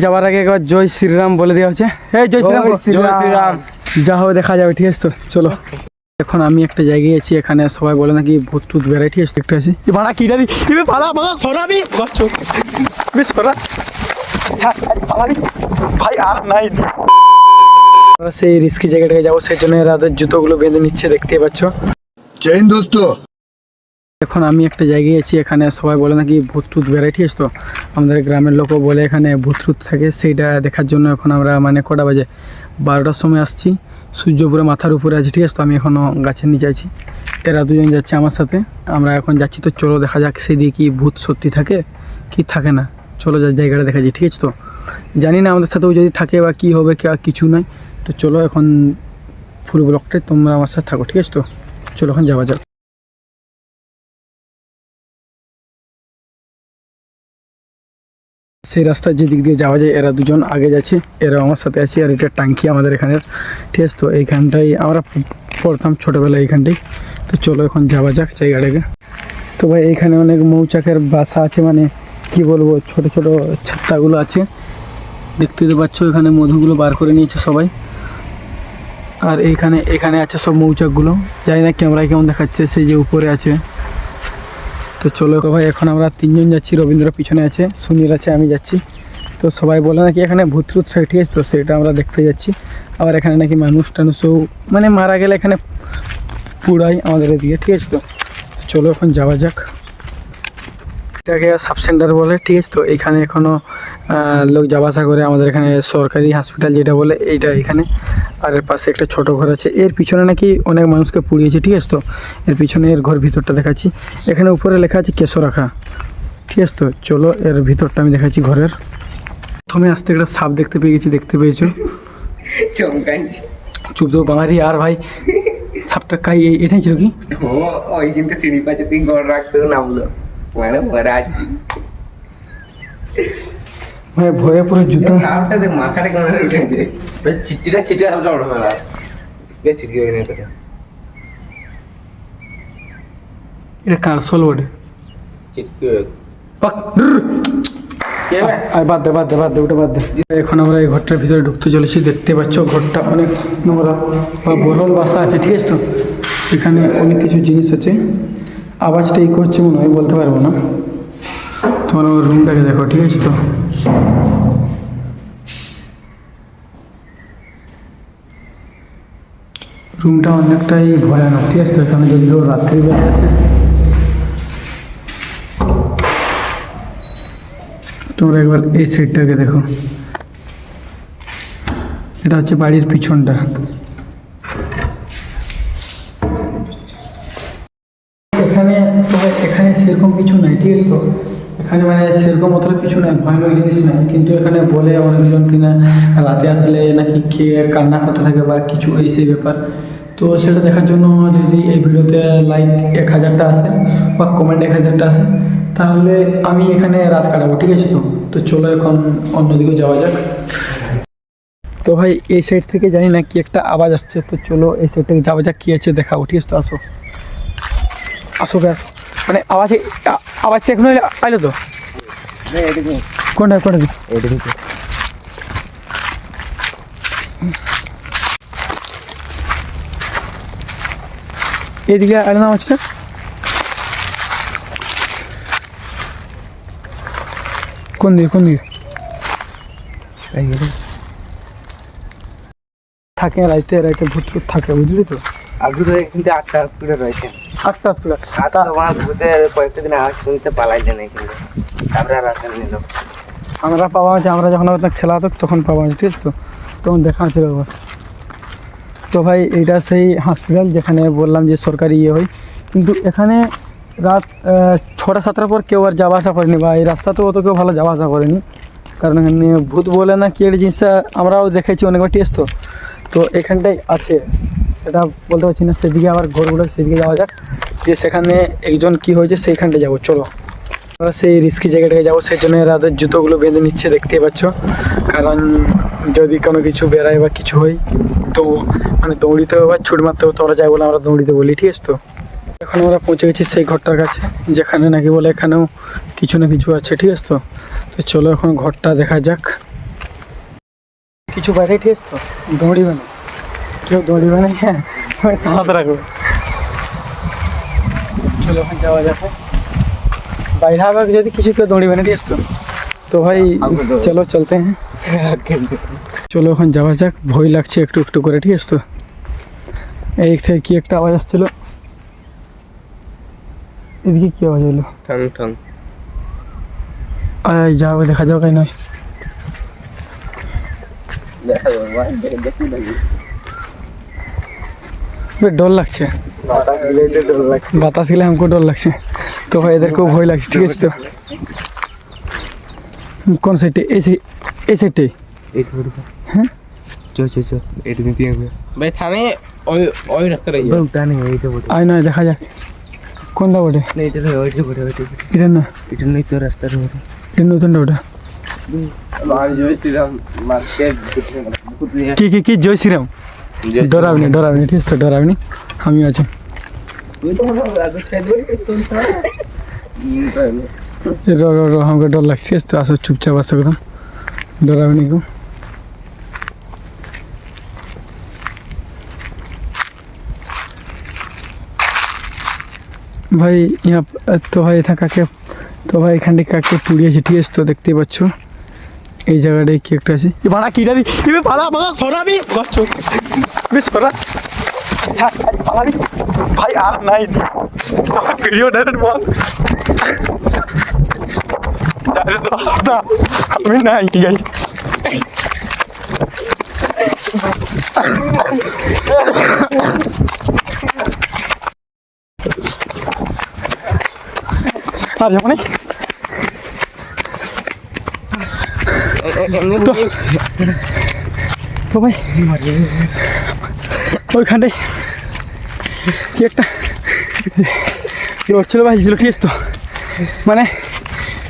যাওয়ার আগে একবার জয় শ্রীরাম বলে দেওয়া হচ্ছে। এই জয় শ্রীরাম, জয় শ্রীরাম। যা হবে দেখা যাবে, ঠিক আছে? তো চলো। এখন আমি একটা জায়গায় আছি, এখানে সবাই বলে নাকি ভূত টুত বেড়াই, ঠিক আছে? একটু আছি ভাড়া কি জানি ভাই আর নাই। সেই রিস্কি জায়গাটাকে যাবো, সেই জন্য রাতের জুতোগুলো বেঁধে নিচ্ছে, দেখতে পাচ্ছ। জৈন দোস্ত, এখন আমি একটা জায়গায় আছি, এখানে সবাই বলে নাকি ভূত টুত বেড়াই, ঠিক আছে? তো আমাদের গ্রামের লোকও বলে এখানে ভূত টুত থাকে, সেইটা দেখার জন্য এখন আমরা মানে কটা বাজে 12টার সময় আসছি। সূর্য পুরো মাথার উপরে আছে, ঠিক আছে? তো আমি এখনও গাছের নিচে আছি, এরা দুজন যাচ্ছে আমার সাথে, আমরা এখন যাচ্ছি। তো চলো দেখা যাক সেদিকে কি ভূত সত্যি থাকে কি থাকে না। চলো যা জায়গাটা দেখা যায়, ঠিক আছে? তো জানি না আমাদের সাথেও যদি থাকে বা কী হবে কিছু নাই। তো চলো এখন ফুল ব্লকটায় তোমরা আমার সাথে থাকো, ঠিক আছে? তো চলো এখন যাওয়া যাক। সেই রাস্তার যে দিক দিয়ে যাওয়া যায়, এরা দুজন আগে যাচ্ছে, এরা আমার সাথে আছে। আর এটা টাঙ্কি আমাদের এখানের, ঠিক আছে? তো এইখানটাই আমরা পড়তাম ছোটোবেলায়, এইখানটাই। তো চলো এখন যাওয়া যাক জায়গাটাকে। তো ভাই এইখানে অনেক মৌচাকের বাসা আছে, মানে কি বলবো, ছোট ছোট ছাত্তাগুলো আছে, দেখতে তো পাচ্ছ। এখানে মধুগুলো বার করে নিয়েছে সবাই। আর এখানে আছে সব মৌচাকগুলো, জানি না ক্যামেরায় কেমন দেখাচ্ছে, সেই যে উপরে আছে। তো চলো ভাই, এখন আমরা তিনজন যাচ্ছি, রবীন্দ্র পিছনে আছে, সুনীল আছে, আমি যাচ্ছি। তো সবাই বলে নাকি এখানে ভূত টুত থাকে, ঠিক আছে? তো সেটা আমরা দেখতে যাচ্ছি। আবার এখানে নাকি মানুষ টানুষও মানে মারা গেলে এখানে পুড়াই আমাদের এদিকে, ঠিক আছে? তো চলো এখন যাওয়া যাক। এটাকে সাব সেন্টার বলে, ঠিক আছে? তো এখানে এখনও লোক যাওয়া আসা করে। আমাদের এখানে সরকারি হসপিটাল যেটা বলে এইটা এখানে। আর এর পাশে একটা ছোট ঘর আছে, এর পিছনে নাকি অনেক মানুষকে পুড়িয়েছে, ঠিক আছে? তো এর পিছনে এর ঘর ভিতরটা দেখাচ্ছি। এখানে উপরে লেখা আছে কেশরাখা, ঠিক আছে? তো চলো এর ভিতরটা আমি দেখাচ্ছি ঘরের। প্রথমে আসতে একটা সাপ দেখতে পেয়েছো? চুপ তো বাঙালি। আর ভাই সাপটা কাই এটাই ছিল কি? ওইখানটা সিঁড়ি পাশে তুই ঘর রাখতে নামলো, মানে ঘরে আছি ভাই ভয়ে পুরো জুতা। সাপটা দেখ মাথাটা কেমন উঠেছে, চিচিটা ছিটে সাপটা উঠে ফেলা বেশ ছিটকে হয়ে নেই তোটা। এটা কারসল বটে, চিটকে বাদ দে ওটা বাদ দে। এখন আমরা এই ঘরটার ভিতরে ঢুকতে চলেছি, দেখতে পাচ্ছ ঘরটা অনেক নোংরা বা বরল বাসা আছে, ঠিক আছে? তো এখানে অনেক কিছু জিনিস আছে। আওয়াজটা এই করছে মনে হয়, বলতে পারবো না। তোমার রুমটাকে দেখো, ঠিক আছে? তো রুমটা অনেকটাই ভয়ানক, ঠিক আছে? তো এখানে যদি কেউ রাত্রিবেলা আসে, তোমরা একবার এই সাইডটাকে দেখো, এটা হচ্ছে বাড়ির পিছনটা। এখানে সেরকম কিছু নাই, ঠিক আছে? তো এখানে মানে সেরকম অতটা কিছু নাই, ভয়ানক জিনিস নাই। কিন্তু এখানে বলে অনেকজন কিনা রাতে আসলে নাকি খেয়ে কান্না করতে থাকে বা কিছু এই সেই ব্যাপার। তো সেটা দেখার জন্য যদি এই ভিডিওতে লাইক 1000টা আসে বা কমেন্ট 1000টা আসে, তাহলে আমি এখানে রাত কাটাবো, ঠিক আছে? তো চলো এখন অন্যদিকে যাওয়া যাক। তো ভাই এই সাইড থেকে জানি না কি একটা আওয়াজ আসছে, তো চলো এই সাইড থেকে যাওয়া যাক, কী আছে দেখাবো, ঠিক আছে? তো আসো মানে আওয়াজটা এখন আইলো তো কোনটা এদিকে আইলো না আওয়াজটা? কোন দিকে থাকে রাইতে ভূত থাকে, বুঝলি তো? আগে তো কিন্তু 8টা হসপিটাল রয়েছে, 8টা হসপিটাল। তোমার ভূতে কয়েকটা দিন আওয়াজ শুনতে পালাইছে না, কিন্তু তারপরে আর আসেন নিল। আমরা পাওয়া আছে, আমরা যখন খেলা হতো তখন পাওয়া আছে, ঠিক আছে? তো তখন দেখা আছে ব্যাপার। তো ভাই এইটা সেই হসপিটাল যেখানে বললাম যে সরকারি হয়, কিন্তু এখানে রাত 6টা-7টার পর কেউ আর যাওয়া আসা করেনি, বা এই রাস্তাতেও অত কেউ ভালো যাওয়া আসা করেনি, কারণ এখানে ভূত বলে না কি একটা জিনিসটা আমরাও দেখেছি অনেকবার, ঠিক আছে? তো এখানটাই আছে, সেটা বলতে পারছি না। সেদিকে আবার ঘরগুলো, সেদিকে যাওয়া যাক, যে সেখানে একজন কি হয়েছে সেইখানটায় যাবো। চলো আমরা সেই রিস্কি জায়গাটাকে যাবো, সেই জন্য রাতের জুতোগুলো বেঁধে নিচ্ছে, দেখতেই পাচ্ছ। কারণ যদি কোনো কিছু বেড়ায় বা কিছু হয় তো মানে দৌড়িতে হবে বা ছুট মারতে হবে, তোমরা যাই বলে আমরা দৌড়িতে বলি, ঠিক আছে? তো এখন আমরা পৌঁছে গেছি সেই ঘরটার কাছে, যেখানে নাকি বলে এখানেও কিছু না কিছু আছে, ঠিক আছে? তো চলো এখন ঘরটা দেখা যাক। কিছু বাইরে ঠিক আছে তো দৌড়িবে না, কেউ দৌড়িবে না, হ্যাঁ সবাই সাথে রাখবে। চলো ওখানে যাওয়া যাবে, বাইরে আবার যদি কিছু কেউ দৌড়িবে না ঠিক আছে তো ভাই চলো চলতে হ্যাঁ। চলো ওখানে যাওয়া যাক, ভয় লাগছে একটু একটু করে ঠিক আছে তো। এই থেকে কি একটা আওয়াজ আসছিল, এদিকে কি আওয়াজ হলো? ঠং ঠং। আয় যাও দেখা যাও কাই নয়। দেখা যাবে ভাই, দেখি নাকি डर लगছে, বাতাস গেলে हमको डर लगছে तो भाई इधर को ভয় লাগছে ঠিক আছে তো। কোন সাইডে? এই সাইডে হ্যাঁ চো এটা দিতে হবে ভাই, থামে ওই রাস্তা রই যাবে ওটা নেই, এইটা বটে আয় নয় দেখা যাক কোনটা বটে। না এটা নয়, ওইটা বটে, ওইটা এটা না, এটা নয় তো রাস্তার বটে। এটা নতুনটা ওটা আর জয় শ্রীরাম মার্কেট কি কি কি জয় শ্রীরাম। ডরাবনি ডরাবনি ঠিক আছে, ডরাবনি আমি আছি। ওই তো আগে ছেড়ে দিবি তো रो रो रो हमको डर लगছে তো আসো চুপচাপ আসো একদম, ডরাবনি को। ভাই यहाँ তো ভাই এটা কাকে, তো ভাই এখানে কাকে পুড়িয়েছে ঠিক আছে তো দেখতেই পাচ্ছ। এই জায়গাটায় কি একটা আছে, এ বাড়া কি জানি, এ পালা পালা সরাবি গচ্ছ বেশ সরা পালাবি ভাই, আর নাই তোমার ভিডিও ডাইরেক্ট বন্ধ, ডাইরেক্ট রাস্তা আমি নাই ঠিক আছে। আর যেমন তো ভাই ওইখানটায় কি একটা উঠছিল ভাই, ছিল ঠিক আছে তো, মানে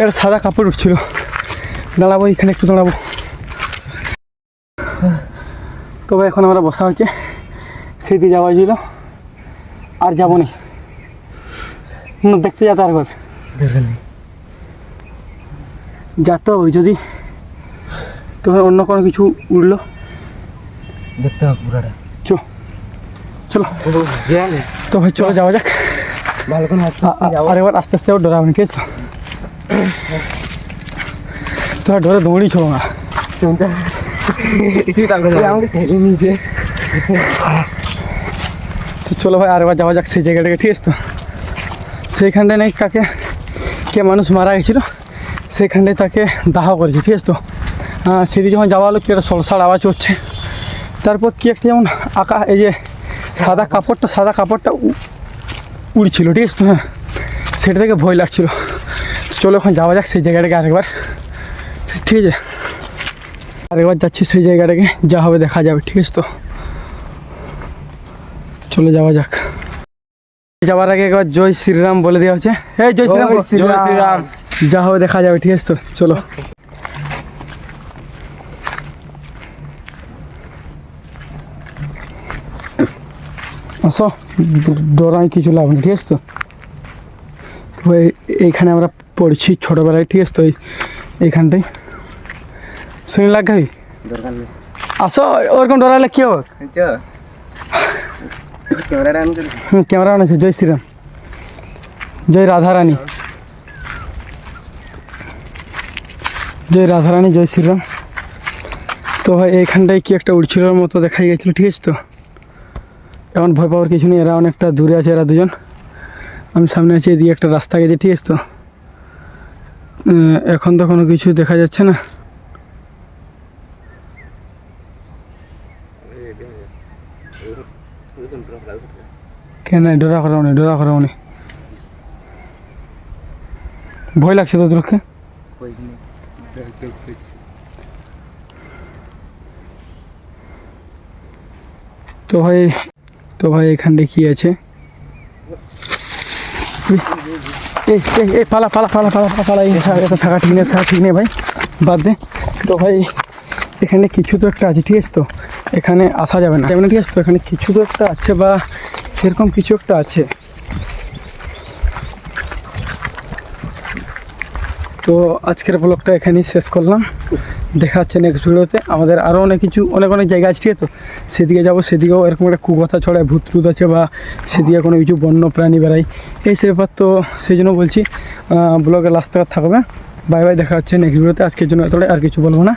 একটা সাদা কাপড় উঠছিল। দাঁড়াবো এখানে একটু দাঁড়াবো। তো ভাই এখন আমরা বসা হচ্ছে, সেদিকে যাওয়া ছিল আর যাবো না, দেখতে যেতে আরেকবার যেতে হবে। যদি তোমার অন্য কোনো কিছু উঠলো দেখতে হবে পুরাটা। চলো তো ভাই চলো যাওয়া যাক, ভালো করে আরেকবার আস্তে আস্তে ডরাবনি ঠিক আছে। তোরা ডরে দৌড়ি ছিল না, আমাকে ঠেলে নিয়েছে। তো চলো ভাই আরেকবার যাওয়া যাক সেই জায়গাটাকে ঠিক আছে তো। সেইখানটায় নাকি কাকে কে মানুষ মারা গেছিলো, সেইখানটায় তাকে দাহ করেছে ঠিক আছে তো। সেদিকে যখন যাওয়া হলো কি একটা সলসার আওয়াজ হচ্ছে, তারপর কি একটা যেমন এই যে সাদা কাপড়টা উড়ছিল ঠিক আছে তো। হ্যাঁ সেটা থেকে ভয় লাগছিলো। চলো এখন যাওয়া যাক সেই জায়গাটাকে আরেকবার ঠিক আছে, আরেকবার যাচ্ছি সেই জায়গাটাকে, যা হবে দেখা যাবে ঠিক আছে তো। চলে যাওয়া যাক, যাওয়ার আগে একবার জয় শ্রীরাম বলে দেওয়া হচ্ছে। হ্যাঁ জয় শ্রীরাম, জয় শ্রীরাম। যা হবে দেখা যাবে ঠিক আছে তো। চলো আসো, ডরাই কিছু লাভ নেই ঠিক আছে তো। তো এইখানে আমরা পড়ছি ছোটোবেলায় ঠিক আছে তো, এইখানটাই শুনে লাগবে। দরকার নেই, আসো ওরকম ডরালে কী হবে। ক্যামেরাটা অন করি। ক্যামেরা অন আছে। জয় শ্রীরাম, জয় রাধারানী, জয় রাধারানী, জয় শ্রীরাম। তো ভাই এইখানটায় কি একটা উড়ছিল মতো দেখাই গেছিলো ঠিক আছে তো। এখন ভয় পাওয়ার কিছু নেই, এরা অনেকটা দূরে আছে এরা দুজন, আমি সামনে আছি। এদিকে একটা রাস্তা গেছে ঠিক আছে তো। এখন তো কোনো কিছু দেখা যাচ্ছে না। কেন ডরা করাও নি, ভয় লাগছে তো তোকে। তো ভাই এখানটা কি আছে, এই পালা এটা থাকা ঠিক নেই ভাই, বাদ দে। তো ভাই এখানে কিছু তো একটা আছে ঠিক আছে তো, এখানে আসা যাবে না ঠিক আছে তো। এখানে কিছু তো একটা আছে বা সেরকম কিছু একটা আছে। তো তো আজকের ব্লগটা এখানেই শেষ করলাম, দেখা হচ্ছে নেক্সট ভিডিওতে। আমাদের আরও অনেক কিছু অনেক জায়গা আছে, ঠিক আছে? তো সেদিকে যাবো, সেদিকেও এরকম একটা কুকথা ছড়ায় ভূত টুত আছে, বা সেদিকে কোনো কিছু বন্য প্রাণী বেড়ায় এই সে ব্যাপার। তো সেই জন্য বলছি ব্লগের লাস্ট থাকবে। বাই বাই, দেখা হচ্ছে নেক্সট ভিডিওতে। আজকের জন্য এতটাই, আর কিছু বলবো না।